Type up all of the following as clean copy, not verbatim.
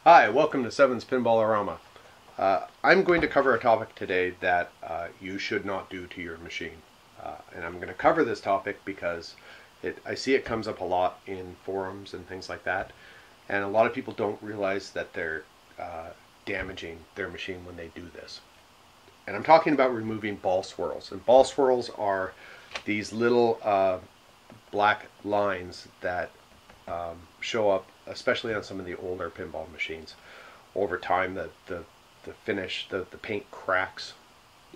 Hi, welcome to Seven's Pinballorama. I'm going to cover a topic today that you should not do to your machine. And I'm going to cover this topic because I see it comes up a lot in forums and things like that. And a lot of people don't realize that they're damaging their machine when they do this. And I'm talking about removing ball swirls. And ball swirls are these little black lines that show up, especially on some of the older pinball machines. Over time, the finish, the paint cracks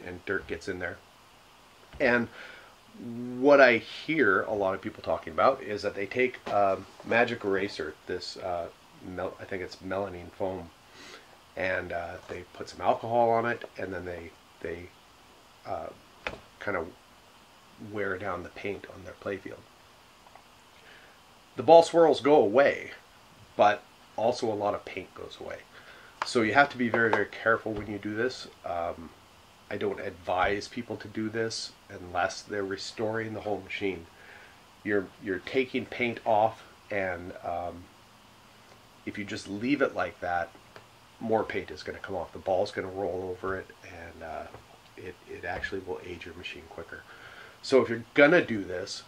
and dirt gets in there. And what I hear a lot of people talking about is that they take magic eraser, this I think it's melamine foam, and they put some alcohol on it, and then they kind of wear down the paint on their playfield. The ball swirls go away, but also a lot of paint goes away. So you have to be very, very careful when you do this. I don't advise people to do this unless they're restoring the whole machine. You're taking paint off, and if you just leave it like that, more paint is going to come off. The ball's going to roll over it, and it actually will age your machine quicker. So if you're going to do this,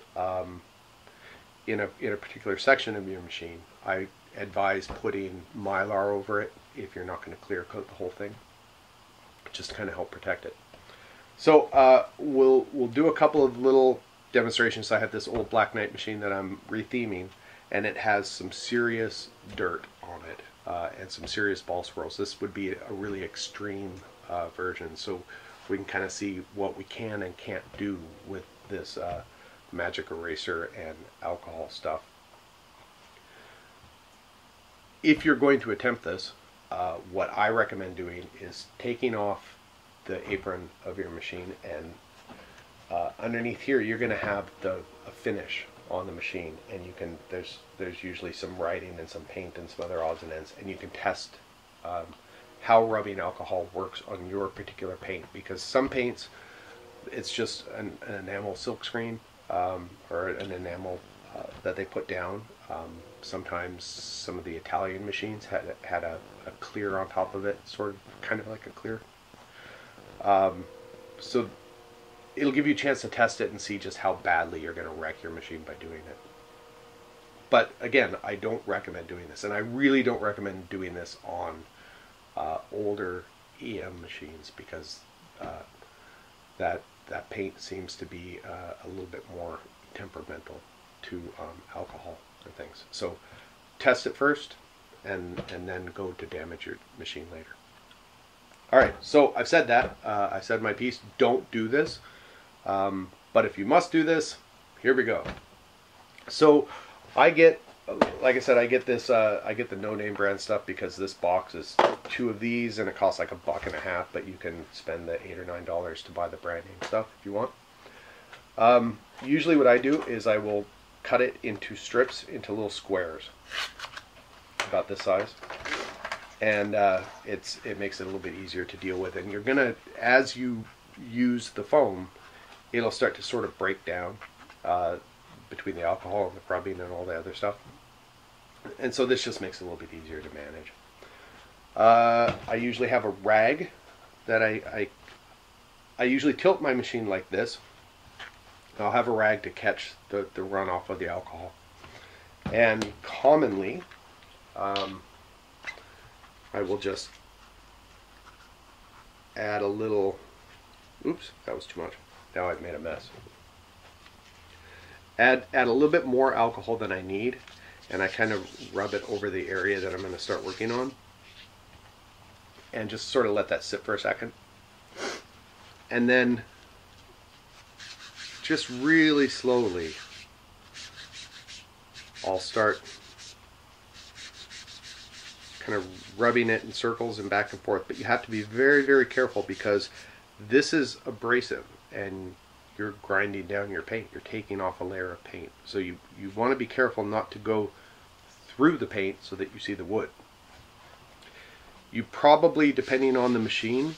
in a particular section of your machine, I advise putting Mylar over it if you're not going to clear coat the whole thing, just to kind of help protect it. So we'll do a couple of little demonstrations. I have this old Black Knight machine that I'm retheming, and it has some serious dirt on it and some serious ball swirls. This would be a really extreme version, so we can kind of see what we can and can't do with this magic eraser and alcohol stuff. If you're going to attempt this, what I recommend doing is taking off the apron of your machine, and underneath here you're going to have a finish on the machine, and you can there's usually some writing and some paint and some other odds and ends, and you can test how rubbing alcohol works on your particular paint, because some paints it's just an enamel silkscreen or an enamel that they put down. Sometimes some of the Italian machines had a clear on top of it, sort of kind of like a clear. So it'll give you a chance to test it and see just how badly you're going to wreck your machine by doing it. But again, I don't recommend doing this, and I really don't recommend doing this on older EM machines, because that paint seems to be a little bit more temperamental to alcohol and things. So test it first, and then go to damage your machine later. Alright, so I've said that. I've said my piece. Don't do this. But if you must do this, here we go. So I get, like I said, I get this, I get the no-name brand stuff, because this box is 2 of these, and it costs like $1.50, but you can spend the $8 or $9 to buy the brand name stuff if you want. Usually what I do is I will cut it into strips, into little squares, about this size, and it makes it a little bit easier to deal with. And you're gonna, as you use the foam, it'll start to sort of break down between the alcohol and the rubbing and all the other stuff, and so this just makes it a little bit easier to manage. I usually have a rag that I usually tilt my machine like this. I'll have a rag to catch the runoff of the alcohol, and commonly I will just add a little, oops, that was too much, now I've made a mess. Add a little bit more alcohol than I need, and I kind of rub it over the area that I'm going to start working on, and just sort of let that sit for a second, and then just really slowly I'll start kind of rubbing it in circles and back and forth. But you have to be very, very careful, because this is abrasive and you're grinding down your paint. You're taking off a layer of paint. So you want to be careful not to go through the paint so that you see the wood. You probably, depending on the machine,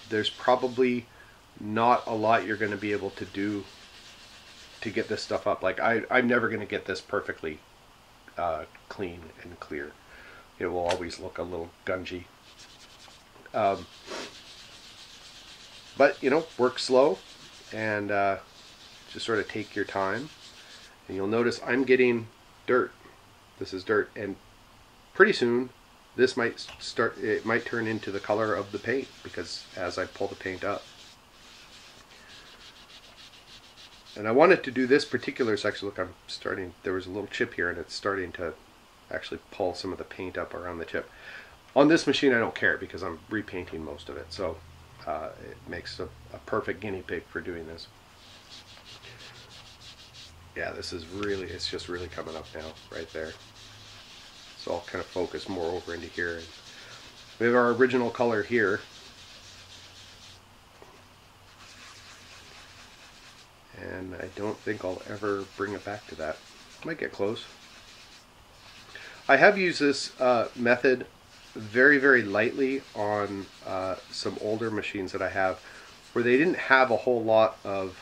there's probably not a lot you're going to be able to do to get this stuff up. Like I'm never going to get this perfectly clean and clear. it will always look a little gungy. But, you know, work slow and just sort of take your time. And you'll notice I'm getting dirt. This is dirt, and pretty soon this might it might turn into the color of the paint, because as I pull the paint up. And I wanted to do this particular section. Look, there was a little chip here, and it's starting to actually pull some of the paint up around the chip. On this machine I don't care, because I'm repainting most of it, so it makes a perfect guinea pig for doing this. Yeah, this is really, it's just really coming up now, right there. So I'll kind of focus more over into here. And we have our original color here. And I don't think I'll ever bring it back to that. Might get close. I have used this method very, very lightly on some older machines that I have, where they didn't have a whole lot of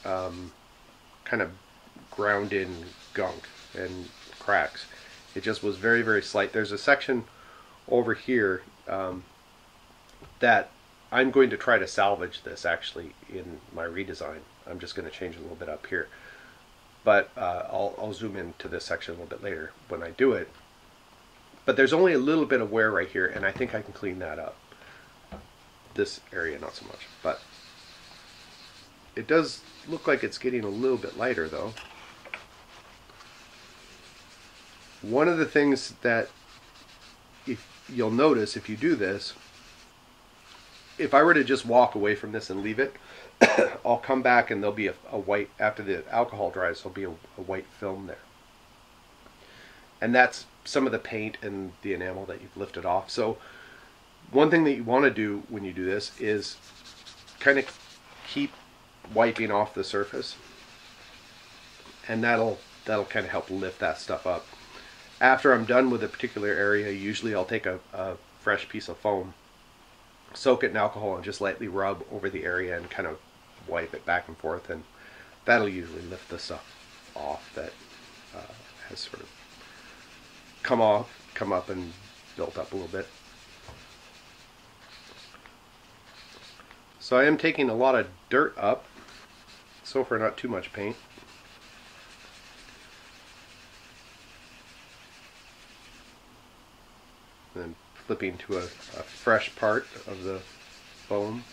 kind of ground in gunk and cracks. It just was very, very slight. There's a section over here that I'm going to try to salvage this actually in my redesign. I'm just going to change a little bit up here, but I'll zoom into this section a little bit later when I do it. But there's only a little bit of wear right here, and I think I can clean that up. This area not so much, but it does look like it's getting a little bit lighter though. One of the things that you'll notice if you do this, if I were to just walk away from this and leave it, I'll come back and there'll be a white, after the alcohol dries, there'll be a white film there. And that's some of the paint and the enamel that you've lifted off. So one thing that you want to do when you do this is kind of keep wiping off the surface, and that'll kind of help lift that stuff up. After I'm done with a particular area, usually I'll take a fresh piece of foam, soak it in alcohol, and just lightly rub over the area and kind of wipe it back and forth, and that'll usually lift the stuff off that has sort of come up and built up a little bit. So I am taking a lot of dirt up, so far not too much paint. And then flipping to a fresh part of the foam.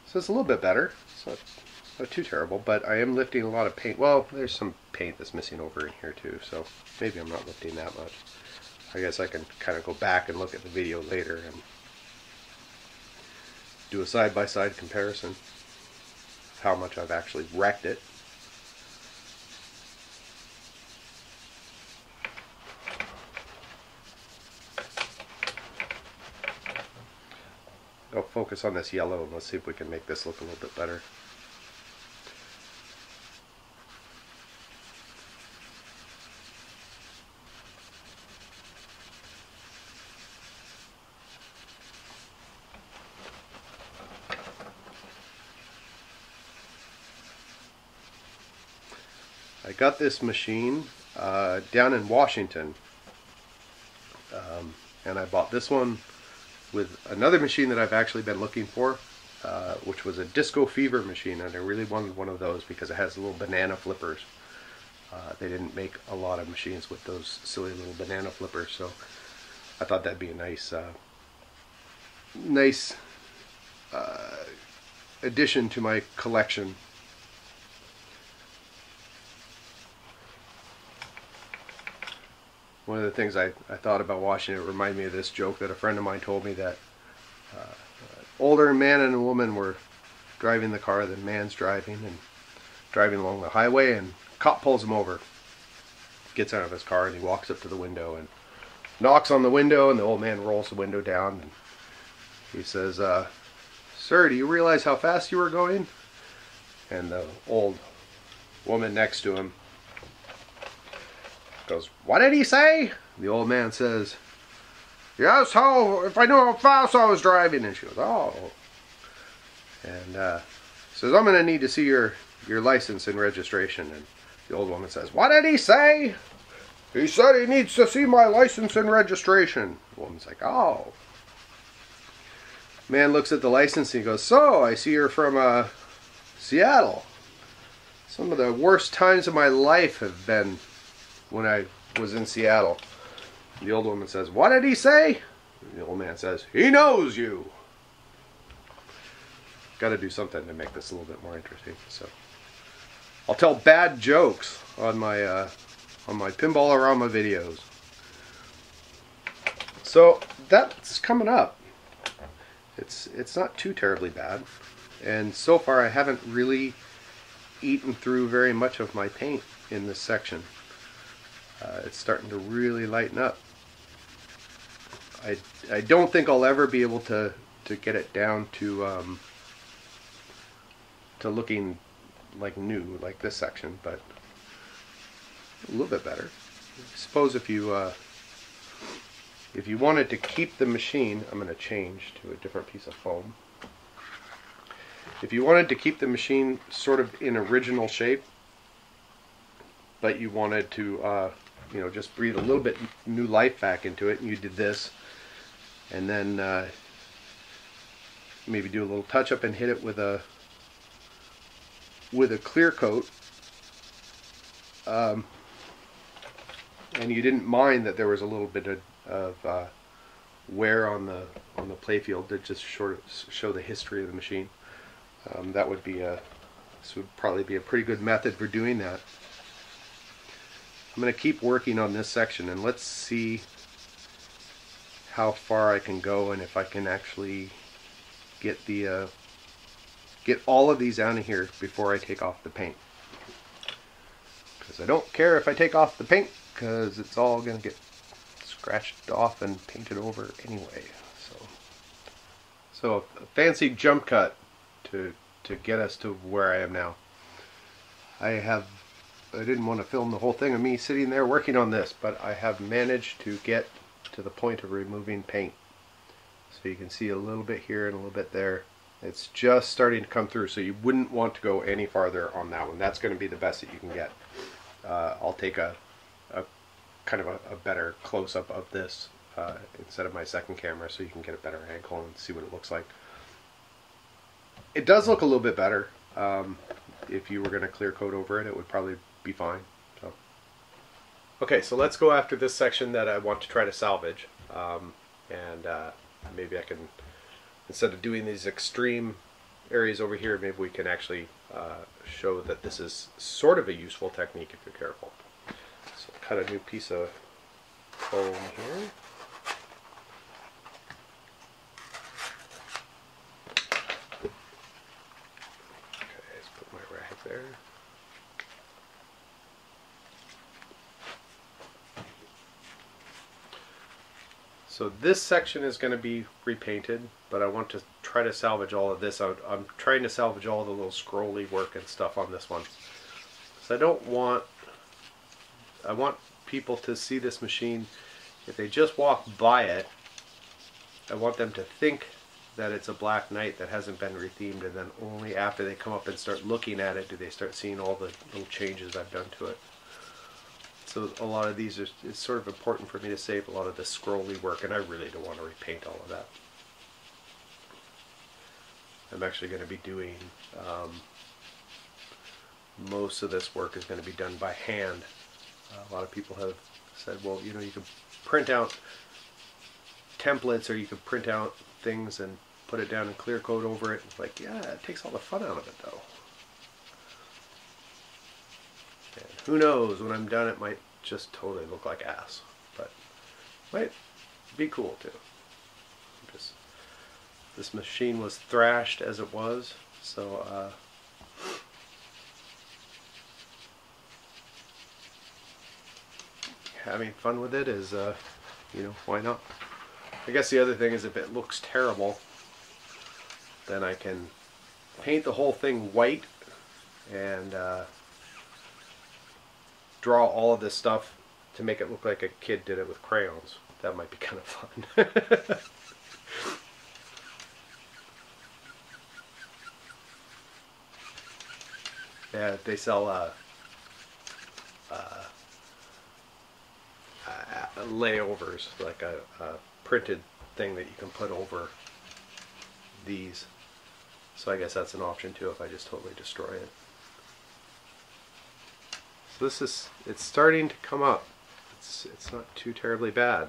So it's a little bit better. It's not too terrible, but I am lifting a lot of paint. Well, there's some paint that's missing over in here too, so maybe I'm not lifting that much. I guess I can kind of go back and look at the video later and do a side-by-side comparison of how much I've actually wrecked it. I'll focus on this yellow and let's see if we can make this look a little bit better. I got this machine down in Washington, and I bought this one with another machine that I've actually been looking for, which was a Disco Fever machine, and I really wanted one of those because it has little banana flippers. They didn't make a lot of machines with those silly little banana flippers, so I thought that'd be a nice addition to my collection. One of the things I thought about watching it reminded me of this joke that a friend of mine told me, that older man and a woman were driving the car that man's driving along the highway, and cop pulls him over, gets out of his car, and he walks up to the window and knocks on the window, and the old man rolls the window down and he says, "Sir, do you realize how fast you were going?" And the old woman next to him goes, "What did he say?" The old man says, "Yes, if I knew how fast I was driving." And she goes, "Oh." And says, I'm going to need to see your license and registration. And the old woman says, what did he say? He said he needs to see my license and registration. The woman's like, oh. Man looks at the license and he goes, so, I see you're from Seattle. Some of the worst times of my life have been when I was in Seattle. The old woman says, what did he say? The old man says, he knows you. Got to do something to make this a little bit more interesting. So I'll tell bad jokes on my Pinballorama videos. So that's coming up. It's not too terribly bad, and so far I haven't really eaten through very much of my paint in this section. It's starting to really lighten up. I don't think I'll ever be able to get it down to looking like new, like this section, but a little bit better. I suppose if you wanted to keep the machine, I'm going to change to a different piece of foam. If you wanted to keep the machine sort of in original shape, but you wanted to just breathe a little bit new life back into it, and you did this, and then maybe do a little touch up and hit it with a clear coat, and you didn't mind that there was a little bit of wear on the playfield to just sort of show the history of the machine. That would be this would probably be a pretty good method for doing that. I'm going to keep working on this section, and let's see how far I can go, and if I can actually get all of these out of here before I take off the paint. Because I don't care if I take off the paint, because it's all going to get scratched off and painted over anyway. So a fancy jump cut to get us to where I am now. I didn't want to film the whole thing of me sitting there working on this, but I have managed to get to the point of removing paint. So you can see a little bit here and a little bit there. It's just starting to come through, so you wouldn't want to go any farther on that one. That's going to be the best that you can get. I'll take a kind of a better close-up of this instead of my second camera, so you can get a better angle and see what it looks like. It does look a little bit better. If you were going to clear coat over it, it would probably be fine. So. Okay, so let's go after this section that I want to try to salvage, and maybe I can, instead of doing these extreme areas over here, maybe we can actually show that this is sort of a useful technique if you're careful. So cut a new piece of foam here. Okay, let's put my rag there. So this section is going to be repainted, but I want to try to salvage all of this. I'm trying to salvage all the little scrolly work and stuff on this one. So I want people to see this machine. If they just walk by it, I want them to think that it's a Black Knight that hasn't been rethemed, and then only after they come up and start looking at it do they start seeing all the little changes I've done to it. So a lot of these it's sort of important for me to save a lot of the scrolly work, and I really don't want to repaint all of that. I'm actually going to be doing most of this work is going to be done by hand. A lot of people have said, well, you know, you can print out templates, or you can print out things and put it down and clear coat over it. It's like, yeah, it takes all the fun out of it though. And who knows, when I'm done it might just totally look like ass, but might be cool too. This machine was thrashed as it was, so having fun with it is, you know, why not? I guess the other thing is, if it looks terrible, then I can paint the whole thing white and draw all of this stuff to make it look like a kid did it with crayons. That might be kind of fun. They sell layovers, like a printed thing that you can put over these. So I guess that's an option too if I just totally destroy it. So it's starting to come up. It's not too terribly bad.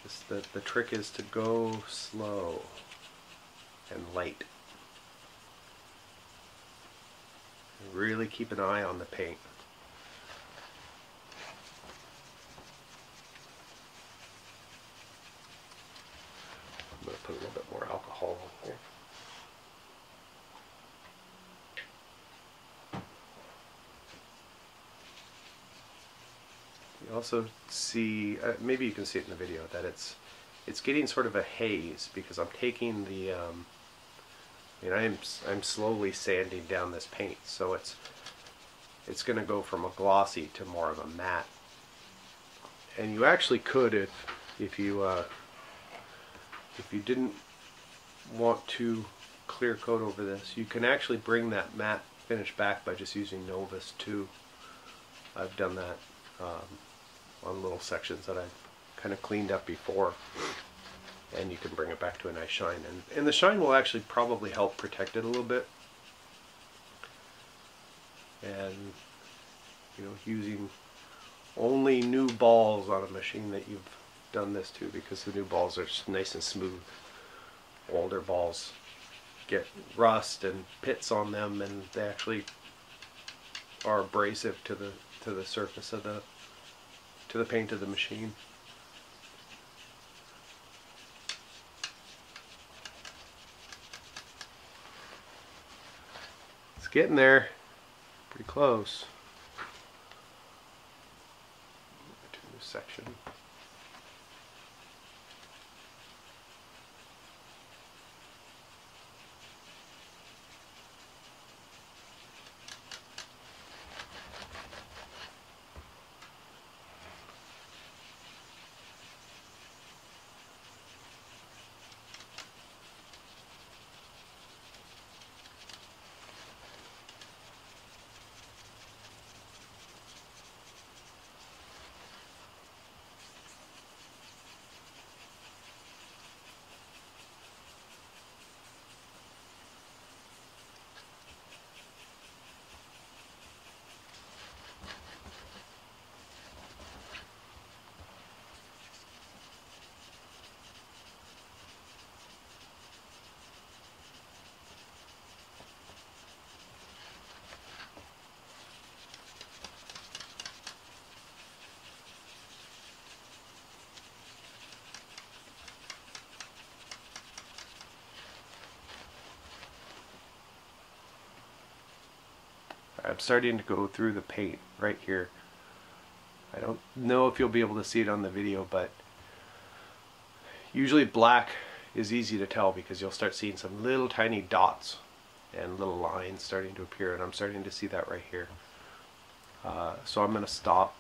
Just the trick is to go slow and light. And really keep an eye on the paint. I'm going to put a little bit more alcohol on here. You also see, maybe you can see it in the video, that it's getting sort of a haze because I'm taking the, I'm slowly sanding down this paint, so it's going to go from a glossy to more of a matte. And you actually could, if you didn't want to clear coat over this, you can actually bring that matte finish back by just using Novus too. I've done that on little sections that I've kind of cleaned up before, and you can bring it back to a nice shine, and the shine will actually probably help protect it a little bit. And using only new balls on a machine that you've done this to, because the new balls are nice and smooth. Older balls get rust and pits on them, and they actually are abrasive to the surface of the paint of the machine. It's getting there, pretty close. To this section. I'm starting to go through the paint right here. I don't know if you'll be able to see it on the video, but usually black is easy to tell because you'll start seeing some little tiny dots and little lines starting to appear, and I'm starting to see that right here. So I'm going to stop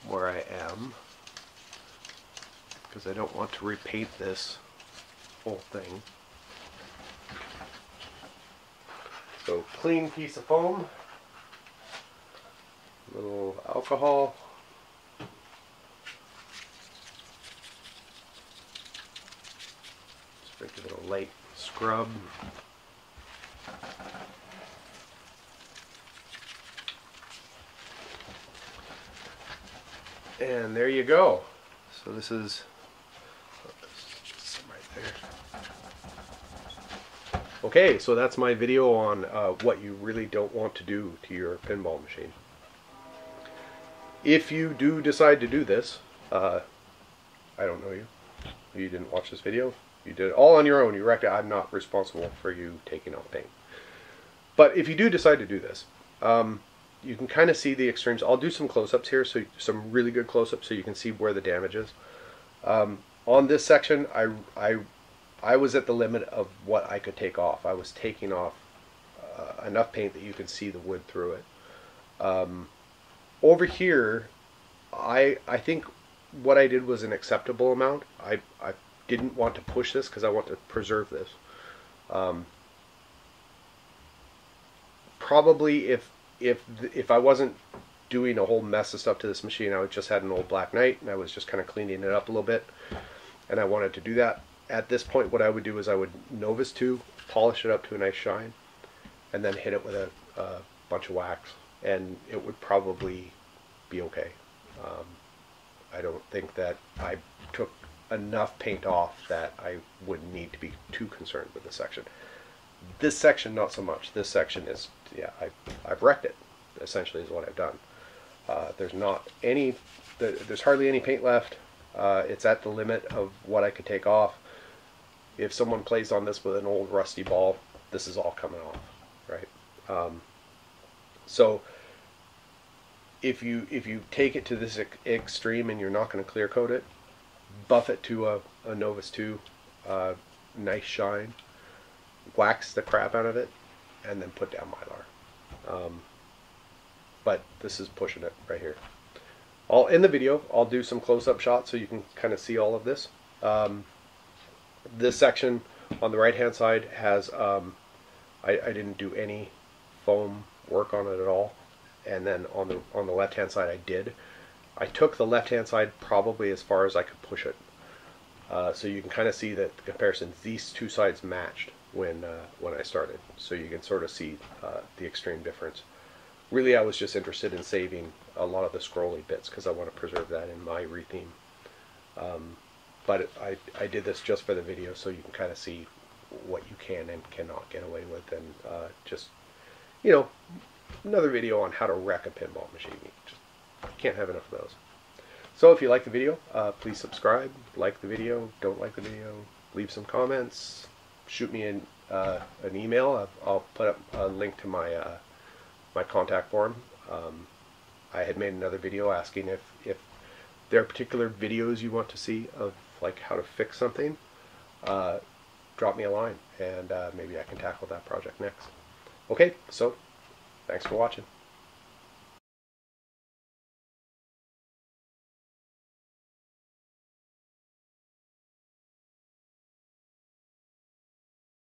where I am because I don't want to repaint this whole thing. So clean piece of foam, a little alcohol, just make a little light scrub. And there you go. So this is some right there. Okay, so that's my video on what you really don't want to do to your pinball machine. If you do decide to do this, I don't know you. You didn't watch this video. You did it all on your own. I'm not responsible for you taking off paint. But if you do decide to do this, you can kind of see the extremes. I'll do some close-ups here, so some really good close-ups so you can see where the damage is. On this section, I was at the limit of what I could take off. I was taking off enough paint that you could see the wood through it. Over here, I think what I did was an acceptable amount. I didn't want to push this because I want to preserve this. probably if I wasn't doing a whole mess of stuff to this machine, I just had an old Black Knight and I was just kind of cleaning it up a little bit, and I wanted to do that. At this point, what I would do is I would Novus 2, polish it up to a nice shine, and then hit it with a bunch of wax, and it would probably be okay. I don't think that I took enough paint off that I would need to be too concerned with this section. This section, not so much. This section is, yeah, I've wrecked it, essentially, is what I've done. There's hardly any paint left. It's at the limit of what I could take off. If someone plays on this with an old rusty ball, this is all coming off, right? So if you take it to this extreme and you're not going to clear coat it, buff it to a Novus 2, nice shine, wax the crap out of it, and then put down Mylar. But this is pushing it right here. In the video, I'll do some close-up shots so you can kind of see all of this. This section on the right-hand side has, I didn't do any foam work on it at all. And then on the left-hand side, I did. I took the left-hand side probably as far as I could push it. So you can kind of see that the comparison, these two sides matched when I started. So you can sort of see the extreme difference. Really, I was just interested in saving a lot of the scrolly bits because I want to preserve that in my retheme. But I did this just for the video so you can kind of see what you can and cannot get away with, and just, you know, another video on how to wreck a pinball machine. You just can't have enough of those. So if you like the video, please subscribe, like the video, don't like the video, leave some comments, shoot me an email. I'll put up a link to my my contact form. I had made another video asking if there are particular videos you want to see of like how to fix something. Drop me a line and maybe I can tackle that project next. Okay, so thanks for watching.